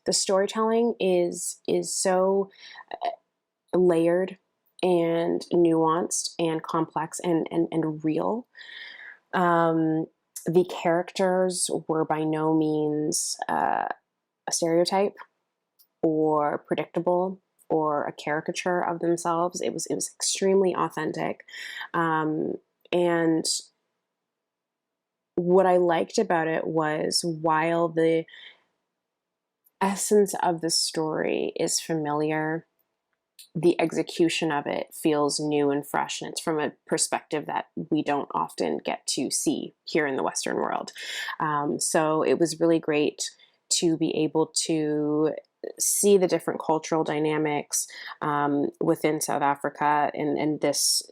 The storytelling is so layered and nuanced and complex and real. Um, the characters were by no means a stereotype or predictable or a caricature of themselves. It was extremely authentic, and what I liked about it was while the essence of the story is familiar, the execution of it feels new and fresh, and it's from a perspective that we don't often get to see here in the Western world. So it was really great to be able to see the different cultural dynamics within South Africa and this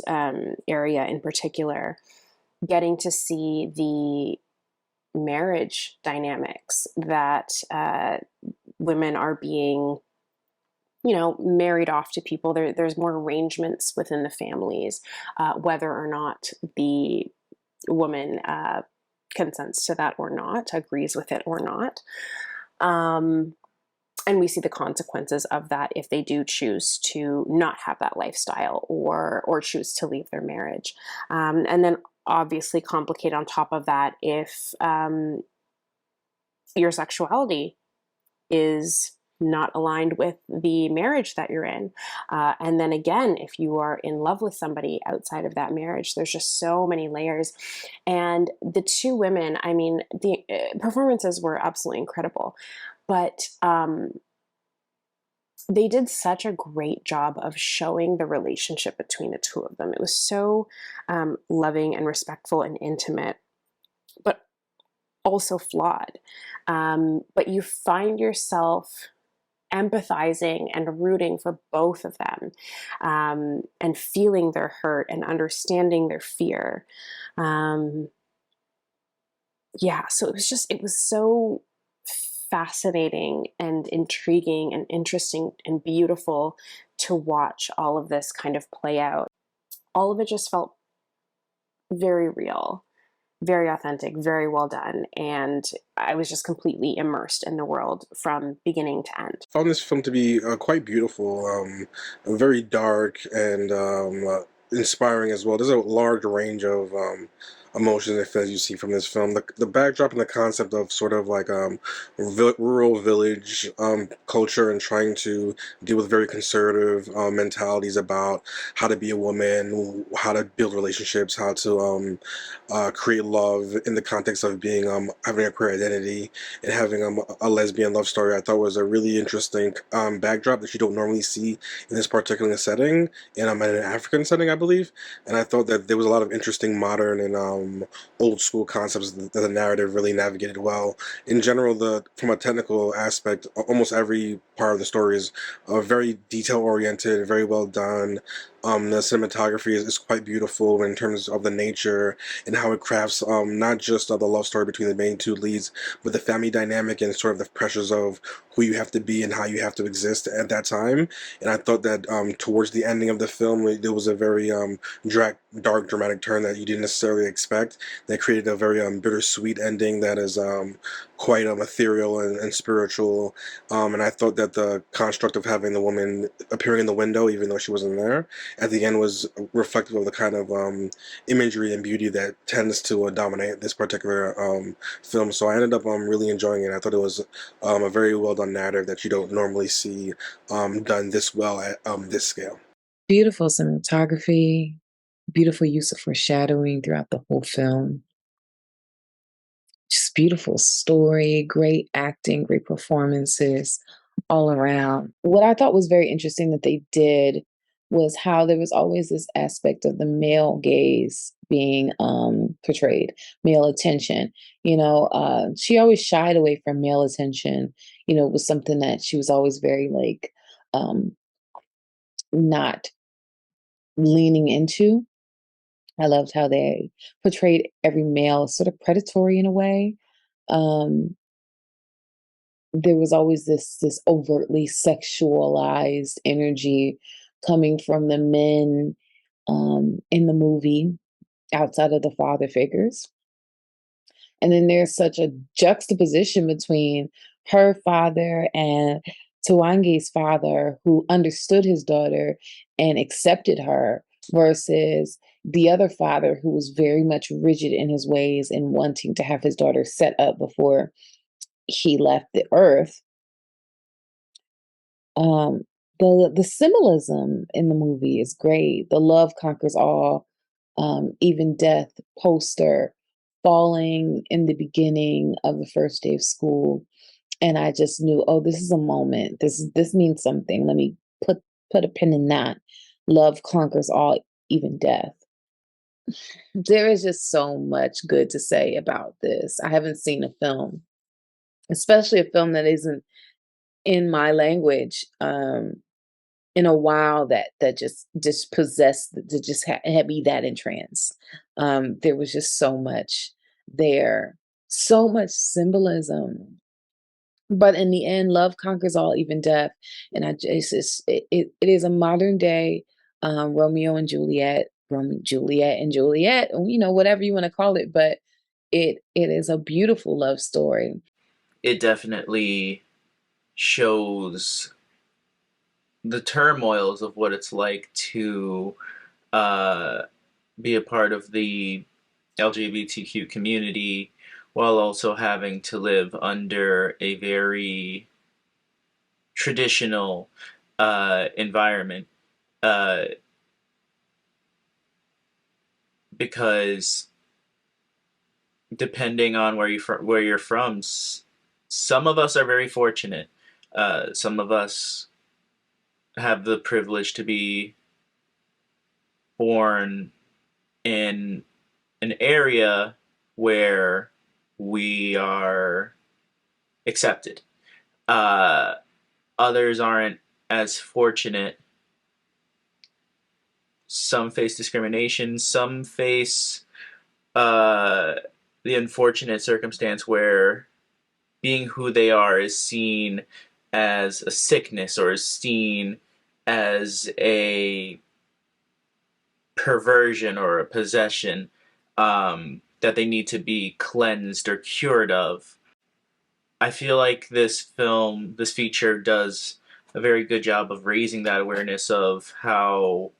area in particular, getting to see the marriage dynamics that women are being, married off to people. There's more arrangements within the families, whether or not the woman consents to that or not, agrees with it or not. And we see the consequences of that if they do choose to not have that lifestyle or choose to leave their marriage. And then obviously complicate on top of that if your sexuality is not aligned with the marriage that you're in. And then again, if you are in love with somebody outside of that marriage, there's just so many layers. And the two women, I mean, the performances were absolutely incredible, but they did such a great job of showing the relationship between the two of them. It was so loving and respectful and intimate, but also flawed. But you find yourself empathizing and rooting for both of them, and feeling their hurt and understanding their fear. Yeah, so it was so fascinating and intriguing and interesting and beautiful to watch all of this kind of play out. All of it just felt very real, very authentic, very well done, and I was just completely immersed in the world from beginning to end. Found this film to be quite beautiful, very dark and inspiring as well. There's a large range of emotions that you see from this film. The backdrop and the concept of sort of like rural village culture and trying to deal with very conservative mentalities about how to be a woman, how to build relationships, how to create love in the context of being having a queer identity and having a lesbian love story. I thought was a really interesting backdrop that you don't normally see in this particular setting, and in an African setting, I believe. And I thought that there was a lot of interesting modern and old school concepts that the narrative really navigated well. In general, the from a technical aspect, almost every part of the story is very detail oriented, very well done. The cinematography is quite beautiful in terms of the nature and how it crafts not just the love story between the main two leads, but the family dynamic and sort of the pressures of who you have to be and how you have to exist at that time. And I thought that towards the ending of the film, there was a very dark, dramatic turn that you didn't necessarily expect. That created a very bittersweet ending that is quite ethereal and spiritual. And I thought that the construct of having the woman appearing in the window, even though she wasn't there, at the end was reflective of the kind of imagery and beauty that tends to dominate this particular film. So I ended up really enjoying it. I thought it was a very well done narrative that you don't normally see done this well at this scale. Beautiful cinematography, beautiful use of foreshadowing throughout the whole film. Just beautiful story, great acting, great performances all around. What I thought was very interesting that they did was how there was always this aspect of the male gaze being portrayed, male attention. She always shied away from male attention. It was something that she was always very like not leaning into. I loved how they portrayed every male as sort of predatory in a way. Um, there was always this overtly sexualized energy coming from the men in the movie outside of the father figures. And then there's such a juxtaposition between her father and Tawangi's father, who understood his daughter and accepted her, versus the other father who was very much rigid in his ways and wanting to have his daughter set up before he left the earth. Um, the symbolism in the movie is great. The love conquers all, even death poster falling in the beginning of the first day of school, and I just knew, oh, this is a moment. This means something. Let me put a pin in that. Love conquers all, even death. There is just so much good to say about this. I haven't seen a film, especially a film that isn't in my language, in a while, that just possessed, to just had me that entranced. There was just so much there, so much symbolism. But in the end, love conquers all, even death. And it is a modern day Romeo and Juliet, Juliet and Juliet, or, whatever you want to call it. But it is a beautiful love story. It definitely shows the turmoils of what it's like to uh, be a part of the LGBTQ community while also having to live under a very traditional environment. Uh, because depending on where you're from, some of us are very fortunate. Some of us have the privilege to be born in an area where we are accepted. Uh, Others aren't as fortunate. Some face discrimination. Some face uh, the unfortunate circumstance where being who they are is seen as a sickness or is seen as a perversion or a possession that they need to be cleansed or cured of. I feel like this feature, does a very good job of raising that awareness of how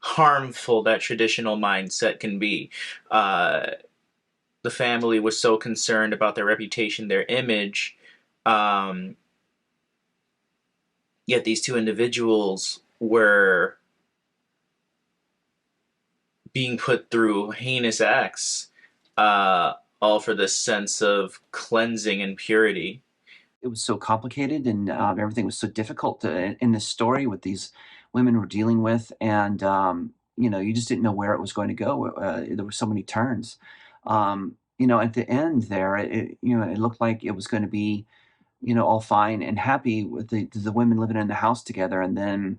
harmful that traditional mindset can be. The family was so concerned about their reputation, their image, um, yet these two individuals were being put through heinous acts, uh, all for this sense of cleansing and purity. It was so complicated, and everything was so difficult in this story with these women we're dealing with, and you just didn't know where it was going to go. There were so many turns. At the end there, it looked like it was going to be, all fine and happy with the women living in the house together, and then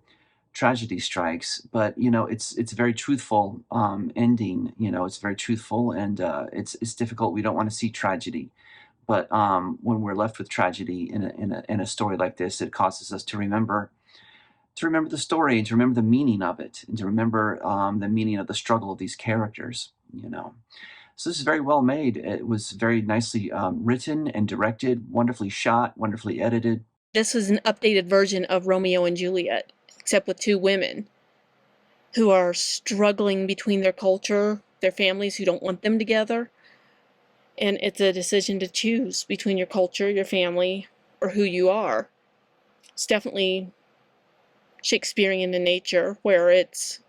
tragedy strikes. But it's a very truthful ending. It's very truthful, and it's difficult. We don't want to see tragedy. But when we're left with tragedy in a story like this, it causes us to remember the story, and to remember the meaning of it, and to remember the meaning of the struggle of these characters. So this is very well made. It was very nicely written and directed, wonderfully shot, wonderfully edited. This was an updated version of Romeo and Juliet, except with two women who are struggling between their culture, their families who don't want them together. And it's a decision to choose between your culture, your family, or who you are. It's definitely Shakespearean in nature, where it's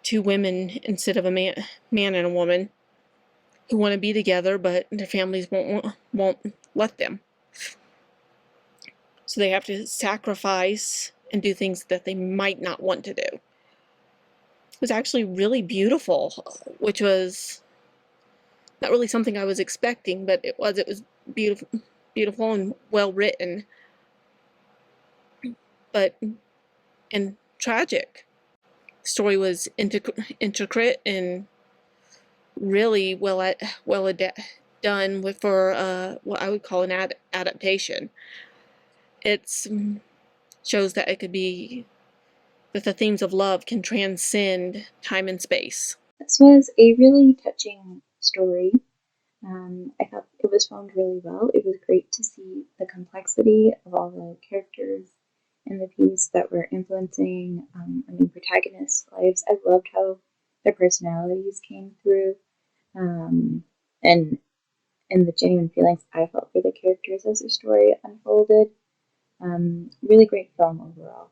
two women instead of a man and a woman who want to be together, but their families won't let them. So they have to sacrifice and do things that they might not want to do. It was actually really beautiful, which was not really something I was expecting, but it was beautiful and well written, but and tragic. The story was intricate and really well done for what I would call an adaptation. It shows that that the themes of love can transcend time and space. This was a really touching story. I thought it was filmed really well. It was great to see the complexity of all the characters in the piece that were influencing our main protagonists' lives. I loved how their personalities came through, and the genuine feelings I felt for the characters as the story unfolded. Really great film overall.